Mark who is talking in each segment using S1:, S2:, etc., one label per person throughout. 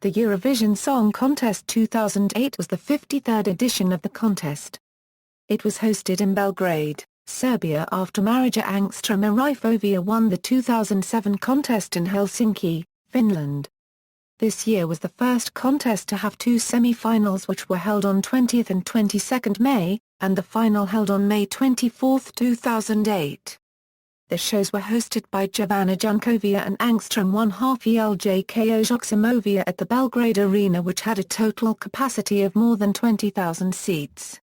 S1: The Eurovision Song Contest 2008 was the 53rd edition of the contest. It was hosted in Belgrade, Serbia after Marija Šerifović won the 2007 contest in Helsinki, Finland. This year was the first contest to have two semi-finals, which were held on 20th and 22nd May, and the final held on May 24, 2008. The shows were hosted by Jovana Janković and Angstrom 1/2 Jko Joksimović at the Belgrade Arena, which had a total capacity of more than 20,000 seats.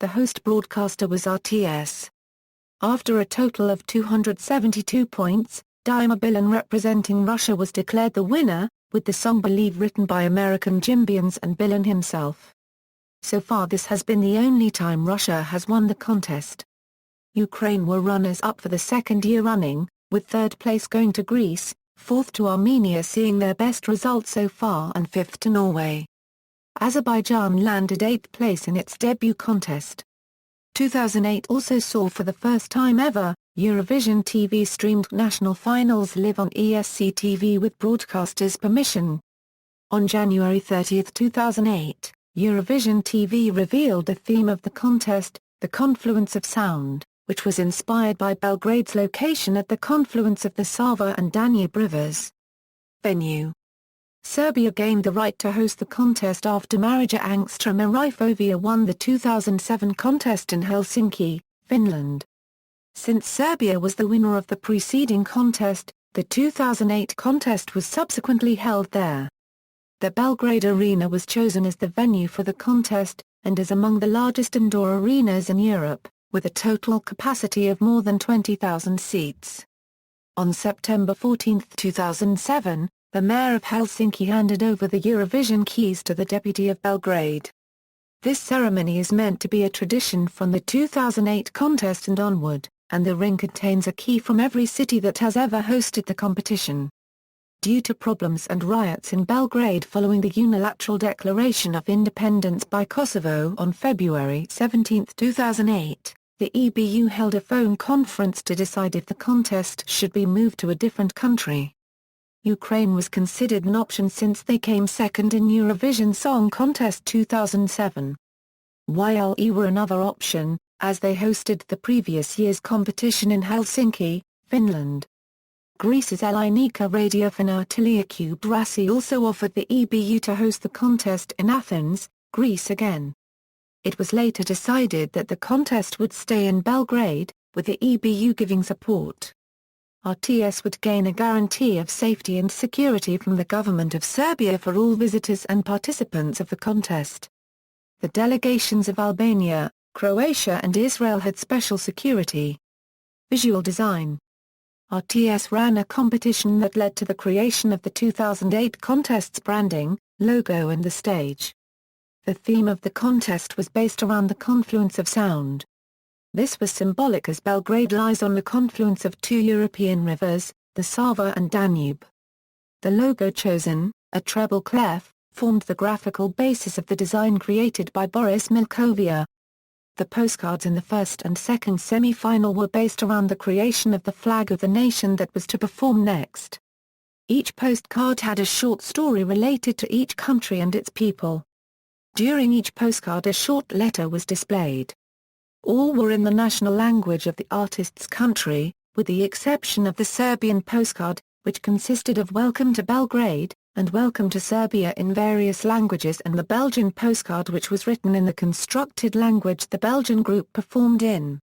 S1: The host broadcaster was RTS. After a total of 272 points, Dima Bilan representing Russia was declared the winner, with the song Believe written by American Beanz and Bilan himself. So far this has been the only time Russia has won the contest. Ukraine were runners-up for the second year running, with third place going to Greece, fourth to Armenia seeing their best result so far and fifth to Norway. Azerbaijan landed 8th place in its debut contest. 2008 also saw for the first time ever, Eurovision TV streamed national finals live on ESC TV with broadcasters' permission. On January 30, 2008, Eurovision TV revealed the theme of the contest, The Confluence of Sound, which was inspired by Belgrade's location at the confluence of the Sava and Danube rivers. Venue: Serbia gained the right to host the contest after Marija Šerifović won the 2007 contest in Helsinki, Finland. Since Serbia was the winner of the preceding contest, the 2008 contest was subsequently held there. The Belgrade Arena was chosen as the venue for the contest, and is among the largest indoor arenas in Europe, with a total capacity of more than 20,000 seats. On September 14, 2007, the mayor of Helsinki handed over the Eurovision keys to the deputy of Belgrade. This ceremony is meant to be a tradition from the 2008 contest and onward, and the ring contains a key from every city that has ever hosted the competition. Due to problems and riots in Belgrade following the unilateral declaration of independence by Kosovo on February 17, 2008, the EBU held a phone conference to decide if the contest should be moved to a different country. Ukraine was considered an option since they came second in Eurovision Song Contest 2007. YLE were another option, as they hosted the previous year's competition in Helsinki, Finland. Greece's Ellinika Radiophonatiliakou Brasi also offered the EBU to host the contest in Athens, Greece again. It was later decided that the contest would stay in Belgrade, with the EBU giving support. RTS would gain a guarantee of safety and security from the government of Serbia for all visitors and participants of the contest. The delegations of Albania, Croatia and Israel had special security. Visual design: RTS ran a competition that led to the creation of the 2008 contest's branding, logo and the stage. The theme of the contest was based around the confluence of sound. This was symbolic as Belgrade lies on the confluence of two European rivers, the Sava and Danube. The logo chosen, a treble clef, formed the graphical basis of the design created by Boris Milković. The postcards in the first and second semi-final were based around the creation of the flag of the nation that was to perform next. Each postcard had a short story related to each country and its people. During each postcard a short letter was displayed. All were in the national language of the artist's country, with the exception of the Serbian postcard, which consisted of Welcome to Belgrade, and Welcome to Serbia in various languages, and the Belgian postcard, which was written in the constructed language the Belgian group performed in.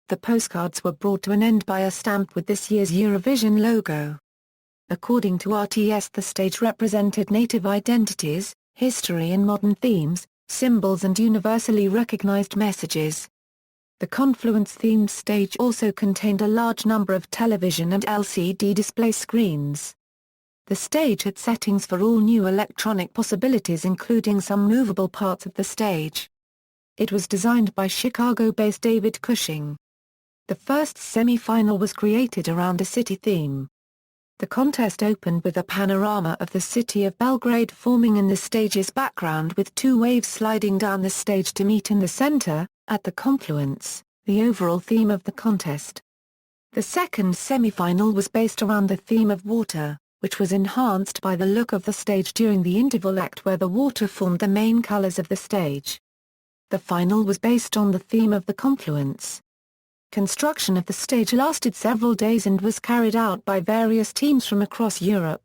S1: The postcards were brought to an end by a stamp with this year's Eurovision logo. According to RTS, the stage represented native identities, history and modern themes, symbols and universally recognized messages. The confluence-themed stage also contained a large number of television and LCD display screens. The stage had settings for all new electronic possibilities, including some movable parts of the stage. It was designed by Chicago-based David Cushing. The first semi-final was created around a city theme. The contest opened with a panorama of the city of Belgrade forming in the stage's background, with two waves sliding down the stage to meet in the center, at the confluence, the overall theme of the contest. The second semi-final was based around the theme of water, which was enhanced by the look of the stage during the interval act where the water formed the main colors of the stage. The final was based on the theme of the confluence. Construction of the stage lasted several days and was carried out by various teams from across Europe.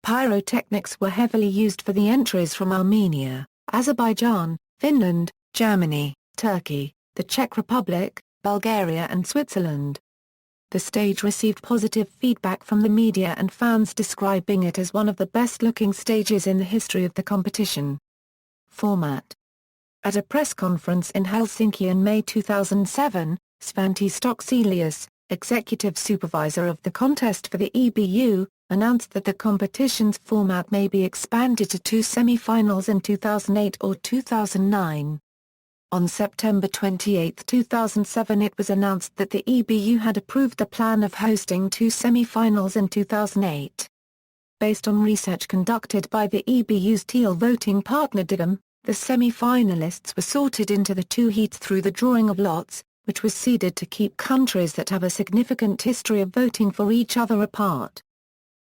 S1: Pyrotechnics were heavily used for the entries from Armenia, Azerbaijan, Finland, Germany, Turkey, the Czech Republic, Bulgaria and Switzerland. The stage received positive feedback from the media and fans describing it as one of the best-looking stages in the history of the competition. Format. At a press conference in Helsinki in May 2007, Svante Stokselius, executive supervisor of the contest for the EBU, announced that the competition's format may be expanded to 2 semi-finals in 2008 or 2009. On September 28, 2007 it was announced that the EBU had approved the plan of hosting 2 semi-finals in 2008. Based on research conducted by the EBU's teal voting partner Digam, the semi-finalists were sorted into the 2 heats through the drawing of lots, which was seeded to keep countries that have a significant history of voting for each other apart.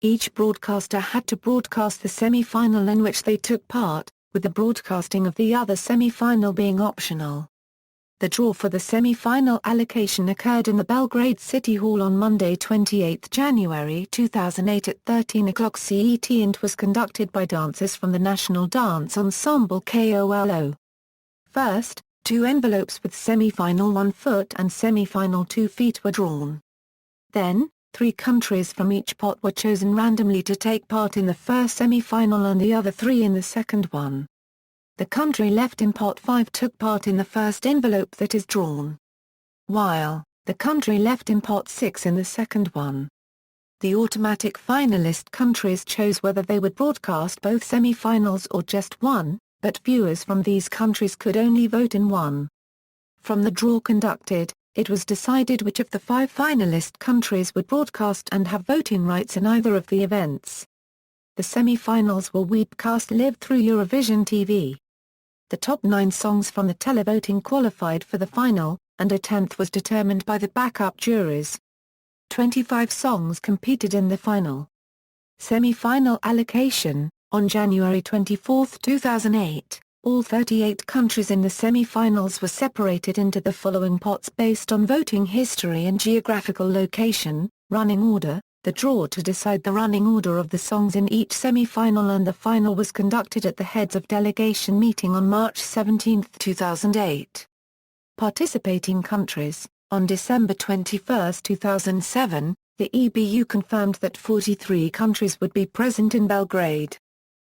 S1: Each broadcaster had to broadcast the semi-final in which they took part, with the broadcasting of the other semi-final being optional. The draw for the semi-final allocation occurred in the Belgrade City Hall on Monday 28 January 2008 at 13:00 CET and was conducted by dancers from the National Dance Ensemble KOLO. First, 2 envelopes with semi-final 1 foot and semi-final 2 feet were drawn. Then, 3 countries from each pot were chosen randomly to take part in the first semi-final and the other 3 in the second one. The country left in pot 5 took part in the first envelope that is drawn, while the country left in pot 6 in the second one. The automatic finalist countries chose whether they would broadcast both semi-finals or just one, but viewers from these countries could only vote in one. From the draw conducted, it was decided which of the 5 finalist countries would broadcast and have voting rights in either of the events. The semi-finals were webcast live through Eurovision TV. The top 9 songs from the televoting qualified for the final, and a 10th was determined by the backup juries. 25 songs competed in the final. Semi-final allocation. On January 24, 2008, all 38 countries in the semi-finals were separated into the following pots based on voting history and geographical location, running order, the draw to decide the running order of the songs in each semi-final and the final was conducted at the Heads of Delegation meeting on March 17, 2008. Participating countries. On December 21, 2007, the EBU confirmed that 43 countries would be present in Belgrade.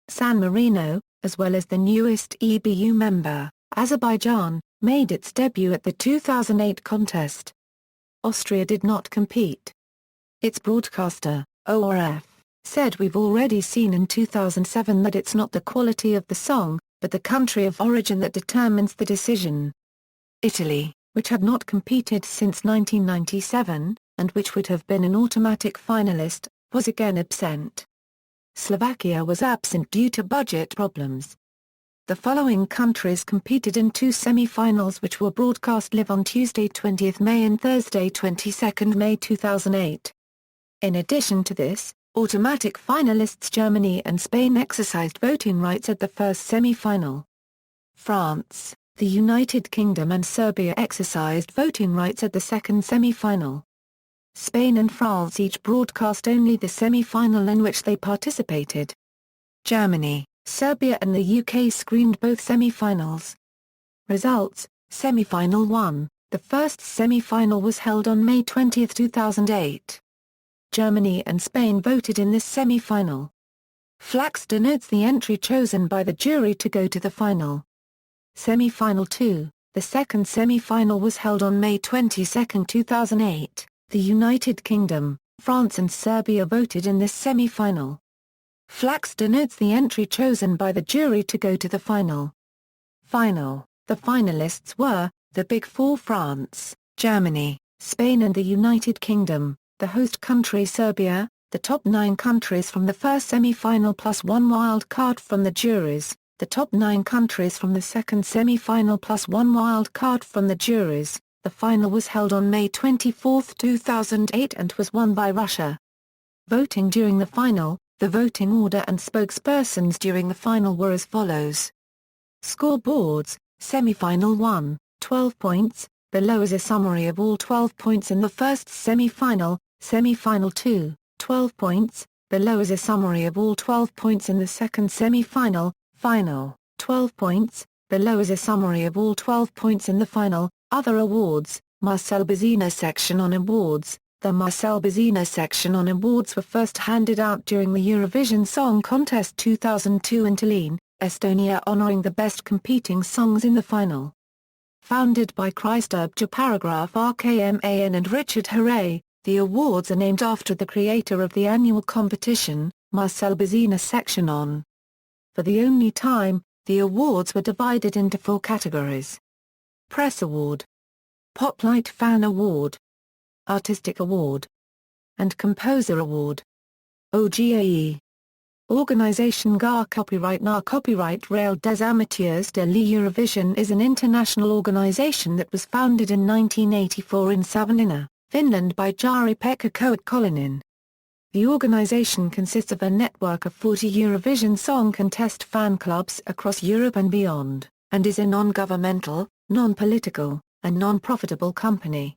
S1: San Marino, as well as the newest EBU member, Azerbaijan, made its debut at the 2008 contest. Austria did not compete. Its broadcaster, ORF, said we've already seen in 2007 that it's not the quality of the song, but the country of origin that determines the decision. Italy, which had not competed since 1997, and which would have been an automatic finalist, was again absent. Slovakia was absent due to budget problems. The following countries competed in 2 semi-finals which were broadcast live on Tuesday 20 May and Thursday 22 May 2008. In addition to this, automatic finalists Germany and Spain exercised voting rights at the first semi-final. France, the United Kingdom and Serbia exercised voting rights at the second semi-final. Spain and France each broadcast only the semi-final in which they participated. Germany, Serbia and the UK screened both semi-finals. Results: Semi-final 1, the first semi-final was held on May 20, 2008. Germany and Spain voted in this semi-final. Flax denotes the entry chosen by the jury to go to the final. Semi-final 2, the second semi-final was held on May 22, 2008. The United Kingdom, France and Serbia voted in this semi-final. Flax denotes the entry chosen by the jury to go to the final. Final. The finalists were, the Big Four: France, Germany, Spain and the United Kingdom, the host country Serbia, the top 9 countries from the first semi-final plus 1 wild card from the juries, the top 9 countries from the second semi-final plus 1 wild card from the juries. The final was held on May 24, 2008 and was won by Russia. Voting during the final. The voting order and spokespersons during the final were as follows. Scoreboards: Semi-final 1, 12 points, below is a summary of all 12 points in the first semi-final. Semi-final 2, 12 points, below is a summary of all 12 points in the second semi-final. Final, 12 points, below is a summary of all 12 points in the final. Other awards: Marcel Bazina section on awards. The Marcel Bazina section on awards were first handed out during the Eurovision Song Contest 2002 in Tallinn, Estonia, honoring the best competing songs in the final. Founded by Kristup Paragraph RKMAN and Richard Hare, the awards are named after the creator of the annual competition, Marcel Bazina section on. For the only time, the awards were divided into 4 categories. Press Award, Poplight Fan Award, Artistic Award, and Composer Award. OGAE. Organisation GAR Copyright NAR Copyright Rail des Amateurs de l'Eurovision is an international organisation that was founded in 1984 in Savonlinna, Finland by Jari-Pekka Koikkolainen. The organisation consists of a network of 40 Eurovision Song Contest fan clubs across Europe and beyond, and is a non-governmental, non-political, and non-profitable company.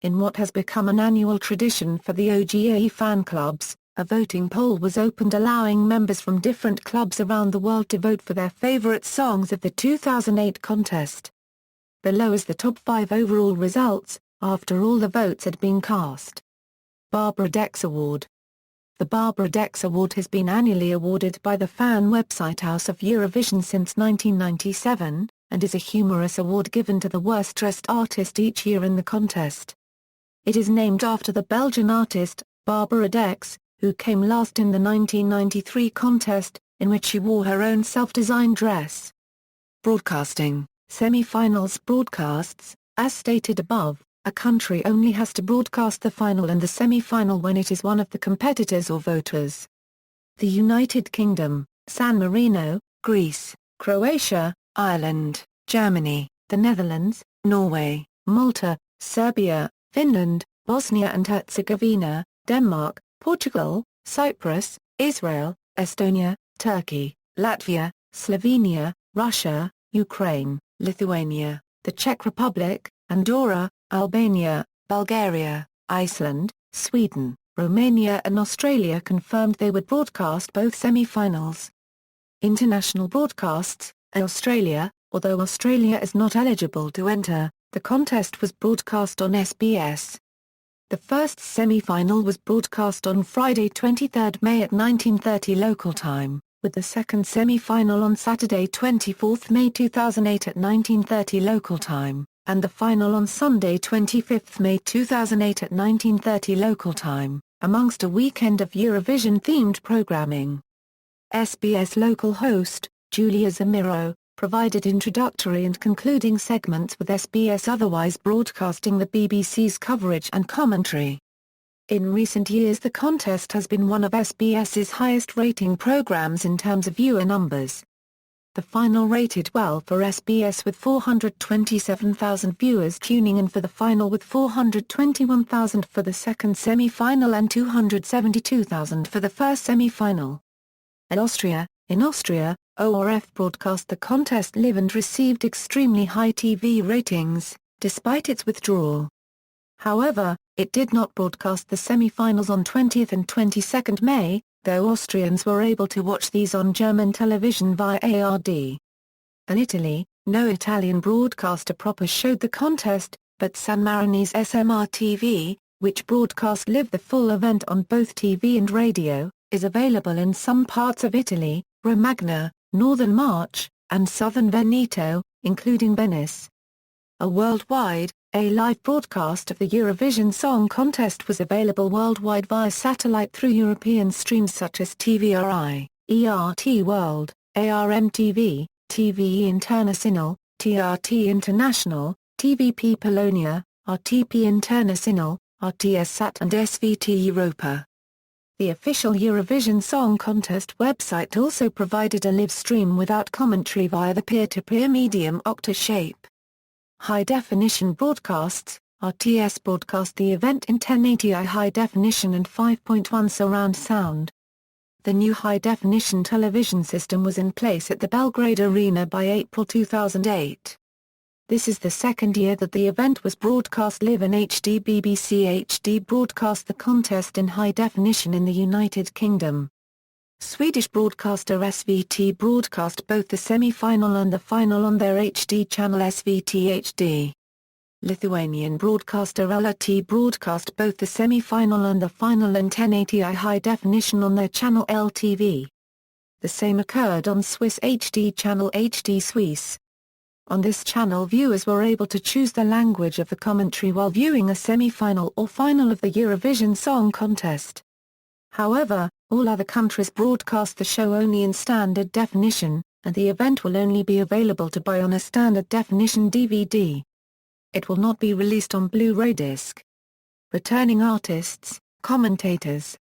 S1: In what has become an annual tradition for the OGAE fan clubs, a voting poll was opened allowing members from different clubs around the world to vote for their favorite songs of the 2008 contest. Below is the top 5 overall results, after all the votes had been cast. Barbara Dex Award. The Barbara Dex Award has been annually awarded by the fan website House of Eurovision since 1997, and is a humorous award given to the worst-dressed artist each year in the contest. It is named after the Belgian artist, Barbara Dex, who came last in the 1993 contest, in which she wore her own self-designed dress. Broadcasting, semi-finals broadcasts. As stated above, a country only has to broadcast the final and the semi-final when it is one of the competitors or voters. The United Kingdom, San Marino, Greece, Croatia, Ireland, Germany, the Netherlands, Norway, Malta, Serbia, Finland, Bosnia and Herzegovina, Denmark, Portugal, Cyprus, Israel, Estonia, Turkey, Latvia, Slovenia, Russia, Ukraine, Lithuania, the Czech Republic, Andorra, Albania, Bulgaria, Iceland, Sweden, Romania and Australia confirmed they would broadcast both semi-finals. International broadcasts. Australia, although Australia is not eligible to enter, the contest was broadcast on SBS. The first semi-final was broadcast on Friday 23 May at 19:30 local time, with the second semi-final on Saturday 24 May 2008 at 19:30 local time, and the final on Sunday 25 May 2008 at 19:30 local time, amongst a weekend of Eurovision-themed programming. SBS local host, Julia Zamiro, provided introductory and concluding segments with SBS otherwise broadcasting the BBC's coverage and commentary. In recent years the contest has been one of SBS's highest-rating programs in terms of viewer numbers. The final rated well for SBS with 427,000 viewers tuning in for the final with 421,000 for the second semi-final and 272,000 for the first semi-final. In Austria, ORF broadcast the contest live and received extremely high TV ratings, despite its withdrawal. However, it did not broadcast the semi-finals on 20th and 22nd May, though Austrians were able to watch these on German television via ARD. In Italy, no Italian broadcaster proper showed the contest, but San Marino's SMR TV, which broadcast live the full event on both TV and radio, is available in some parts of Italy, Romagna, Northern March, and Southern Veneto, including Venice. A worldwide, a live broadcast of the Eurovision Song Contest was available worldwide via satellite through European streams such as TVRI, ERT World, ARM-TV, TVE Internacional, TRT International, TVP Polonia, RTP Internacional, RTS Sat and SVT Europa. The official Eurovision Song Contest website also provided a live stream without commentary via the peer-to-peer medium Octoshape. High-definition broadcasts, RTS broadcast the event in 1080i high definition and 5.1 surround sound. The new high-definition television system was in place at the Belgrade Arena by April 2008. This is the second year that the event was broadcast live in HD. BBC HD broadcast the contest in high definition in the United Kingdom. Swedish broadcaster SVT broadcast both the semi-final and the final on their HD channel SVT HD. Lithuanian broadcaster LRT broadcast both the semi-final and the final in 1080i high definition on their channel LTV. The same occurred on Swiss HD channel HD Suisse. On this channel viewers were able to choose the language of the commentary while viewing a semi-final or final of the Eurovision Song Contest. However, all other countries broadcast the show only in standard definition, and the event will only be available to buy on a standard definition DVD. It will not be released on Blu-ray disc. Returning artists, commentators.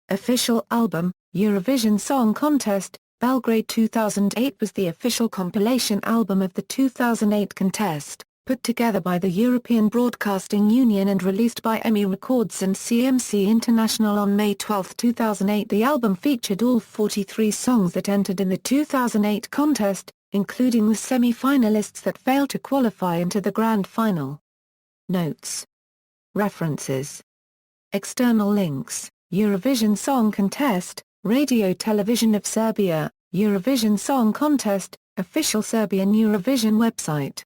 S1: Official album, Eurovision Song Contest, Belgrade 2008 was the official compilation album of the 2008 contest, put together by the European Broadcasting Union and released by EMI Records and CMC International on May 12, 2008. The album featured all 43 songs that entered in the 2008 contest, including the semi-finalists that failed to qualify into the grand final. Notes. References. External links: Eurovision Song Contest, Radio Television of Serbia, Eurovision Song Contest, official Serbian Eurovision website.